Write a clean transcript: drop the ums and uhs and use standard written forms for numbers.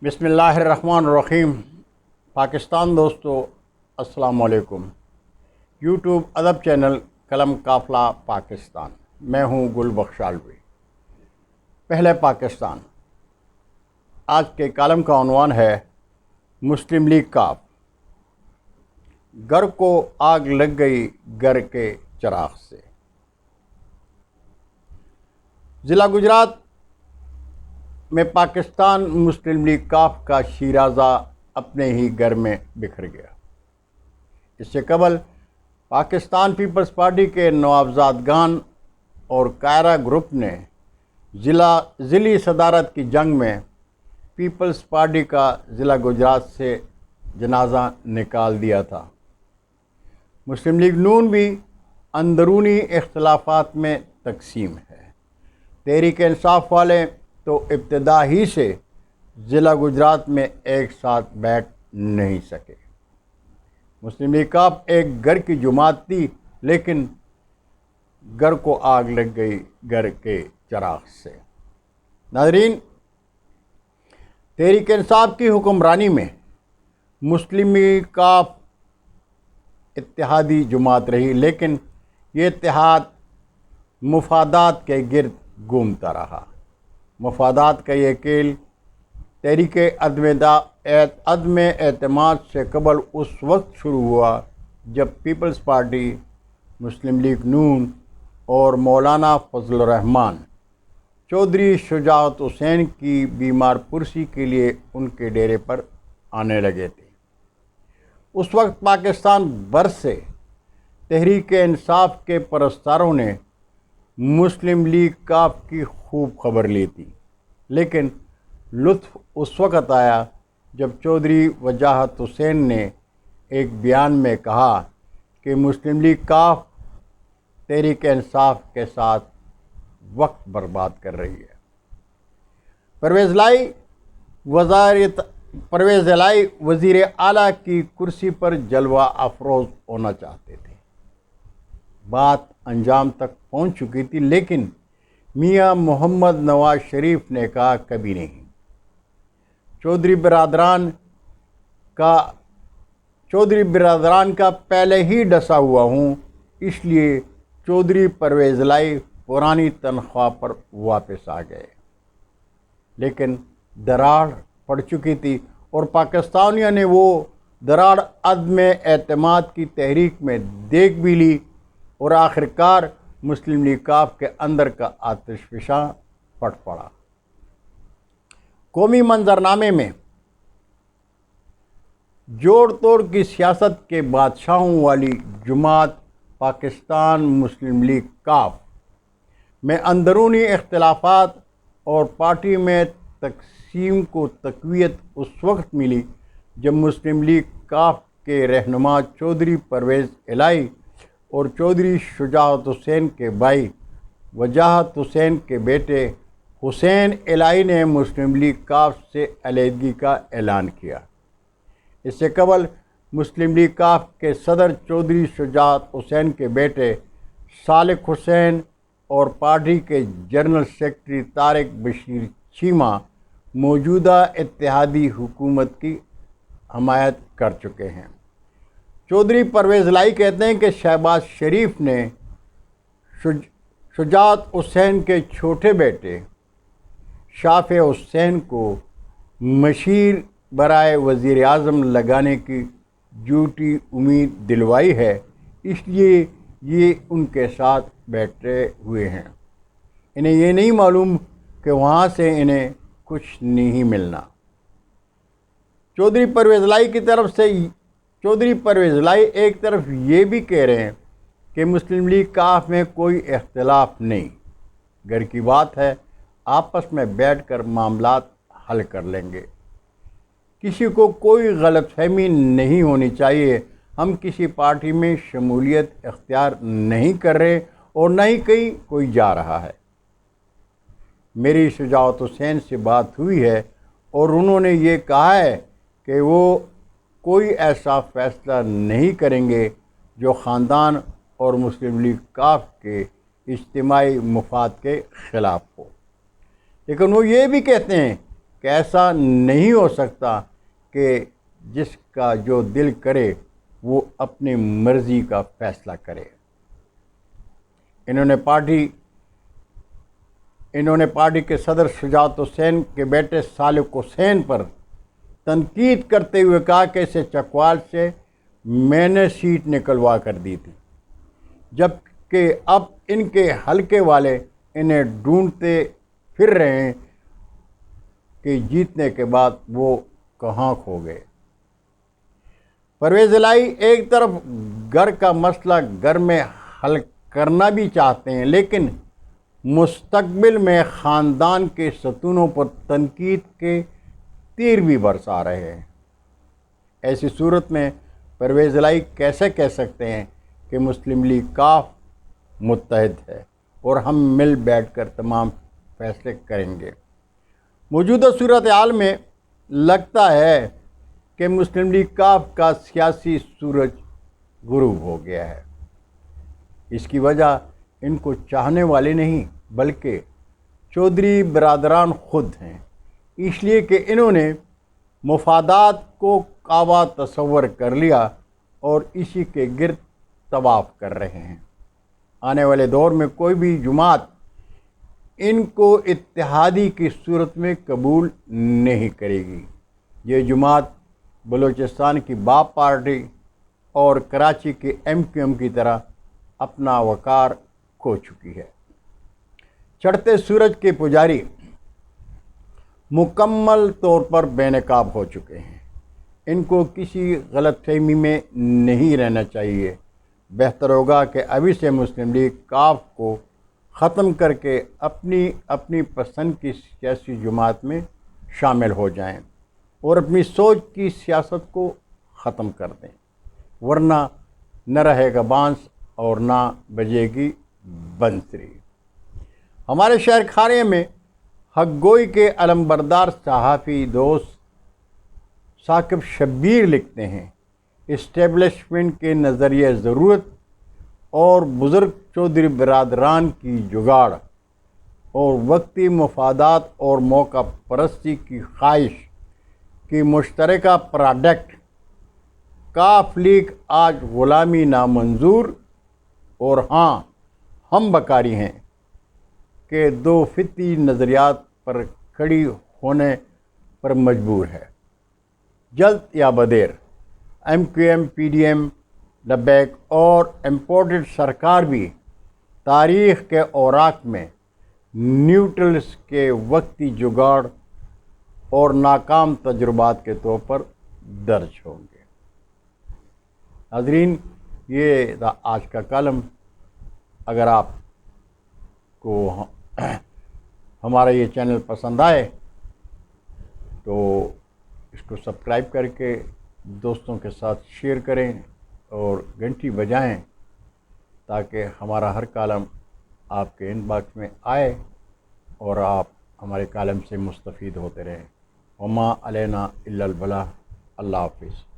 بسم اللہ الرحمن الرحیم۔ پاکستان دوستو، السلام علیکم۔ یوٹیوب ادب چینل قلم قافلہ پاکستان، میں ہوں گل بخش آلوی۔ پہلے پاکستان، آج کے کالم کا عنوان ہے مسلم لیگ کاف، گھر کو آگ لگ گئی گھر کے چراغ سے۔ ضلع گجرات میں پاکستان مسلم لیگ کاف کا شیرازہ اپنے ہی گھر میں بکھر گیا۔ اس سے قبل پاکستان پیپلز پارٹی کے نوابزادگان اور کائرہ گروپ نے ضلعی صدارت کی جنگ میں پیپلز پارٹی کا ضلع گجرات سے جنازہ نکال دیا تھا۔ مسلم لیگ نون بھی اندرونی اختلافات میں تقسیم ہے۔ تحریک انصاف والے تو ابتدا ہی سے ضلع گجرات میں ایک ساتھ بیٹھ نہیں سکے۔ مسلم لیگ کاف ایک گھر کی جماعت تھی، لیکن گھر کو آگ لگ گئی گھر کے چراغ سے۔ ناظرین، تحریک انصاف کی حکمرانی میں مسلم لیگ کاف اتحادی جماعت رہی، لیکن یہ اتحاد مفادات کے گرد گھومتا رہا۔ مفادات کا یہ کھیل تحریک عدم اعتماد سے قبل اس وقت شروع ہوا جب پیپلز پارٹی، مسلم لیگ نون اور مولانا فضل الرحمان چودھری شجاعت حسین کی بیمار پرسی کے لیے ان کے ڈیرے پر آنے لگے تھے۔ اس وقت پاکستان بھر سے تحریک انصاف کے پرستاروں نے مسلم لیگ کاف کی خوب خبر لی تھی، لیکن لطف اس وقت آیا جب چودھری وجاہت حسین نے ایک بیان میں کہا کہ مسلم لیگ کاف تحریک انصاف کے ساتھ وقت برباد کر رہی ہے۔ پرویز الہی وزیر اعلیٰ کی کرسی پر جلوہ افروز ہونا چاہتے تھے۔ بات انجام تک پہنچ چکی تھی، لیکن میاں محمد نواز شریف نے کہا کبھی نہیں۔ چودھری برادران کا پہلے ہی ڈسا ہوا ہوں، اس لیے چودھری پرویز الہی پرانی تنخواہ پر واپس آ گئے۔ لیکن دراڑ پڑ چکی تھی اور پاکستانیوں نے وہ دراڑ عدم اعتماد کی تحریک میں دیکھ بھی لی اور آخرکار مسلم لیگ کاف کے اندر کا آتش فشاں پھٹ پڑا۔ قومی منظرنامے میں جوڑ توڑ کی سیاست کے بادشاہوں والی جماعت پاکستان مسلم لیگ کاف میں اندرونی اختلافات اور پارٹی میں تقسیم کو تقویت اس وقت ملی جب مسلم لیگ کاف کے رہنما چودھری پرویز الہی اور چودھری شجاعت حسین کے بھائی وجاہت حسین کے بیٹے حسین الہی نے مسلم لیگ کاف سے علیحدگی کا اعلان کیا۔ اس سے قبل مسلم لیگ کاف کے صدر چودھری شجاعت حسین کے بیٹے صالح حسین اور پارٹی کے جنرل سیکرٹری طارق بشیر چیمہ موجودہ اتحادی حکومت کی حمایت کر چکے ہیں۔ چودھری پرویز الہی کہتے ہیں کہ شہباز شریف نے شجاعت حسین کے چھوٹے بیٹے شافع حسین کو مشیر برائے وزیر اعظم لگانے کی جھوٹی امید دلوائی ہے، اس لیے یہ ان کے ساتھ بیٹھے ہوئے ہیں۔ انہیں یہ نہیں معلوم کہ وہاں سے انہیں کچھ نہیں ملنا۔ چودھری پرویز الہی ایک طرف یہ بھی کہہ رہے ہیں کہ مسلم لیگ کاف میں کوئی اختلاف نہیں، گھر کی بات ہے، آپس میں بیٹھ کر معاملات حل کر لیں گے۔ کسی کو کوئی غلط فہمی نہیں ہونی چاہیے، ہم کسی پارٹی میں شمولیت اختیار نہیں کر رہے اور نہ ہی کہیں کوئی جا رہا ہے۔ میری شجاعت حسین سے بات ہوئی ہے اور انہوں نے یہ کہا ہے کہ وہ کوئی ایسا فیصلہ نہیں کریں گے جو خاندان اور مسلم لیگ کاف کے اجتماعی مفاد کے خلاف ہو۔ لیکن وہ یہ بھی کہتے ہیں ایسا نہیں ہو سکتا کہ جس کا جو دل کرے وہ اپنی مرضی کا فیصلہ کرے۔ انہوں نے پارٹی کے صدر شجاعت حسین کے بیٹے سالک حسین پر تنقید کرتے ہوئے کہا کہ اسے چکوال سے میں نے سیٹ نکلوا کر دی تھی، جبکہ اب ان کے حلقے والے انہیں ڈھونڈتے پھر رہے ہیں کہ جیتنے کے بعد وہ کہاں کھو گئے۔ پرویز الہی ایک طرف گھر کا مسئلہ گھر میں حل کرنا بھی چاہتے ہیں، لیکن مستقبل میں خاندان کے ستونوں پر تنقید کے تیر بھی برسا رہے ہیں۔ ایسی صورت میں پرویز الہی کیسے کہہ سکتے ہیں کہ مسلم لیگ کاف متحد ہے اور ہم مل بیٹھ کر تمام فیصلے کریں گے؟ موجودہ صورتحال میں لگتا ہے کہ مسلم لیگ کاف کا سیاسی سورج غروب ہو گیا ہے۔ اس کی وجہ ان کو چاہنے والے نہیں بلکہ چودھری برادران خود ہیں، اس لیے کہ انہوں نے مفادات کو کعبہ تصور کر لیا اور اسی کے گرد طواف کر رہے ہیں۔ آنے والے دور میں کوئی بھی جماعت ان کو اتحادی کی صورت میں قبول نہیں کرے گی۔ یہ جماعت بلوچستان کی باپ پارٹی اور کراچی کے MQM کی طرح اپنا وقار کھو چکی ہے۔ چڑھتے سورج کے پجاری مکمل طور پر بے نقاب ہو چکے ہیں۔ ان کو کسی غلط فہمی میں نہیں رہنا چاہیے۔ بہتر ہوگا کہ ابھی سے مسلم لیگ کاف کو ختم کر کے اپنی پسند کی سیاسی جماعت میں شامل ہو جائیں اور اپنی سوچ کی سیاست کو ختم کر دیں، ورنہ نہ رہے گا بانس اور نہ بجے گی بنسری۔ ہمارے شہر کھارے میں حق گوئی کے علمبردار صحافی دوست ثاقب شبیر لکھتے ہیں، اسٹیبلشمنٹ کے نظریہ ضرورت اور بزرگ چودھری برادران کی جگاڑ اور وقتی مفادات اور موقع پرستی کی خواہش کی مشترکہ پروڈکٹ کاف لیگ آج غلامی نامنظور اور ہاں ہم بکاری ہیں کہ دو فطری نظریات پر کھڑی ہونے پر مجبور ہے۔ جلد یا بدیر MQM PDM لبیک اور امپورٹڈ سرکار بھی تاریخ کے اوراق میں نیوٹرلز کے وقتی جگاڑ اور ناکام تجربات کے طور پر درج ہوں گے۔ ناظرین، یہ تھا آج کا کالم۔ اگر آپ کو ہمارا یہ چینل پسند آئے تو اس کو سبسکرائب کر کے دوستوں کے ساتھ شیئر کریں اور گھنٹی بجائیں تاکہ ہمارا ہر کالم آپ کے ان باکس میں آئے اور آپ ہمارے کالم سے مستفید ہوتے رہیں۔ وما علینا الا البلاغ۔ اللہ حافظ۔